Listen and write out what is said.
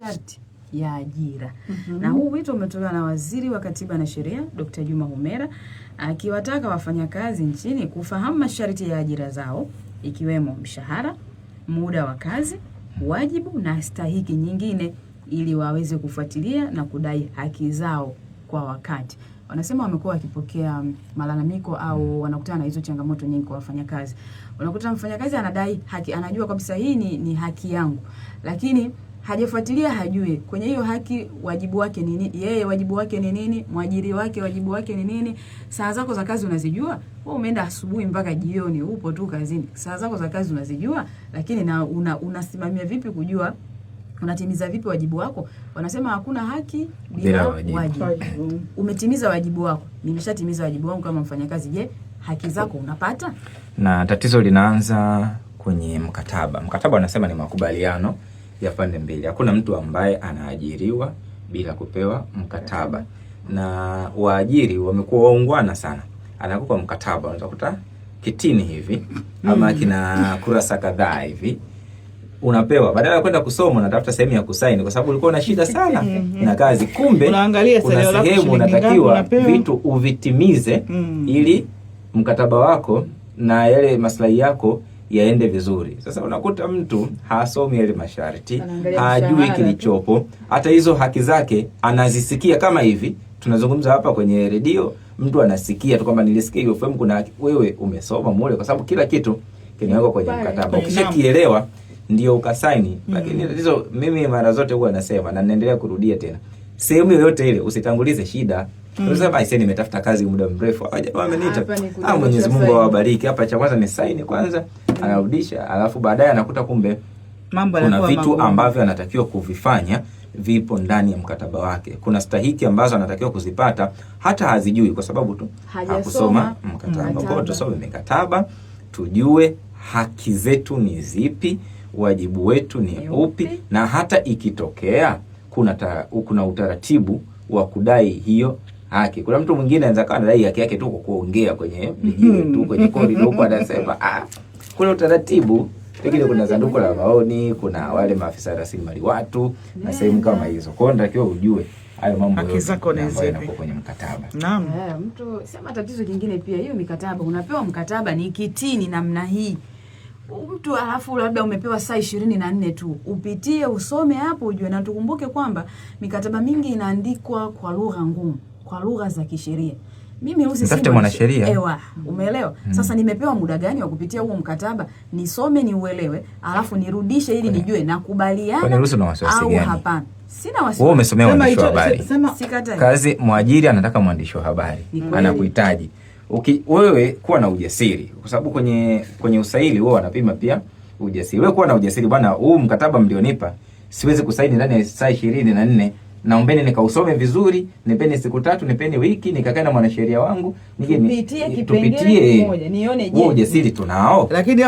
masharti ya ajira. Na huu wito umetolewa na Waziri wa Katiba na Sheria Dr. Juma Homera akiwataka wafanyakazi nchini kufahamu masharti ya ajira zao ikiwemo mshahara, muda wa kazi, wajibu na stahiki nyingine ili waweze kufuatilia na kudai haki zao kwa wakati. Wanasema wamekuwa wakipokea malalamiko au wanakutana na hizo changamoto nyingi kwa wafanyakazi. Unakuta mfanyakazi anadai haki, anajua kabisa hii ni haki yangu, lakini hajafuatilia, hajui kwenye hiyo haki wajibu wake ni nini, yeye wajibu wake ni nini, mwajiri wake wajibu wake ni nini. Saa zako za kazi unazijua? Wewe umeenda asubuhi mpaka jioni upo tu kazini. Saa zako za kazi unazijua, lakini na unasimamia vipi kujua unatimiza vipi wajibu wako? Wanasema hakuna haki bila wajibu. Umetimiza wajibu wako. Nimeshatimiza wajibu wangu kama mfanyakazi. Je, haki zako unapata? Na tatizo linaanza kwenye mkataba. Mkataba wanasema ni makubaliano ya pande mbili. Hakuna mtu ambaye anaajiriwa bila kupewa mkataba. Na waajiri wamekuwa waungwana sana. Anakupa mkataba, unakuta kitini hivi ama kina kurasa kadhaa hivi. Unapewa, badala ya kwenda kusoma unatafuta sehemu ya kusaini kwa sababu ulikuwa na shida sana na kazi. Kumbe unaangalia sehemu unatakiwa vitu uvitimize ili mkataba wako na yale maslahi yako yaende vizuri. Sasa unakuta mtu hasomi yale masharti, hajui kilichopo, hata hizo haki zake anazisikia kama hivi. Tunazungumza hapa kwenye redio, mtu anasikia tu kwamba nilisikia hiyo FM, kuna wewe umesoma mule kwa sababu kila kitu kinawekwa kwenye mkataba. Ukishakielewa ndio ukasaini. Lakini hizo mimi mara zote huwa nasema na ninaendelea kurudia tena. Sehemu yoyote ile usitangulize shida. Unasema aisee nimetafuta kazi muda mrefu. Wameniita. Mwenyezi Mungu awabariki. Hapa cha kwanza ni saini kwanza, anarudisha, alafu baadaye anakuta kumbe mambo kuna vitu ambavyo anatakiwa kuvifanya vipo ndani ya mkataba wake. Kuna stahiki ambazo anatakiwa kuzipata hata hazijui kwa sababu tu hakusoma mkataba. Kwa hiyo tusome mikataba, tujue haki zetu ni zipi, wajibu wetu ni upi, na hata ikitokea kuna utaratibu wa kudai hiyo haki. Kuna mtu mwingine anaweza kawa anadai haki yake tu kwa kuongea kwenye vijiwe tu kwenye korido huko, anasema kuna utaratibu, lakini kuna sanduku la maoni, kuna wale maafisa rasilimali watu na sehemu kama hizo. Kwa hiyo natakiwa ujue hayo mambo haki zako ni zipi kwenye mkataba. Naam. Mtu sema tatizo jingine pia hiyo mikataba, unapewa mkataba ni kitini namna hii. Mtu alafu labda umepewa saa 24 tu. Upitie usome hapo ujue, na tukumbuke kwamba mikataba mingi inaandikwa kwa lugha ngumu, kwa lugha za kisheria. Mimi usiseme mwanasheria. Umeelewa? Sasa nimepewa muda gani wa kupitia huo mkataba, nisome ni uelewe, alafu nirudishe ili nijue nakubaliana au hapana. Sina wasiwasi. Wewe umesomea mwandishi wa habari. Kazi mwajiri anataka mwandishi wa habari. Anakuhitaji. Wewe kuwa na ujasiri kwa sababu kwenye usaili wao wanapima pia ujasiri. Wewe kuwa na ujasiri, bwana, huu mkataba mlionipa siwezi kusaini ndani ya saa 24. Naombeni nikausome vizuri, nipeni siku 3, nipeni wiki, nikakae na mwanasheria wangu, tupitie kipengele kimoja nione je. Ujasiri tunao. Lakini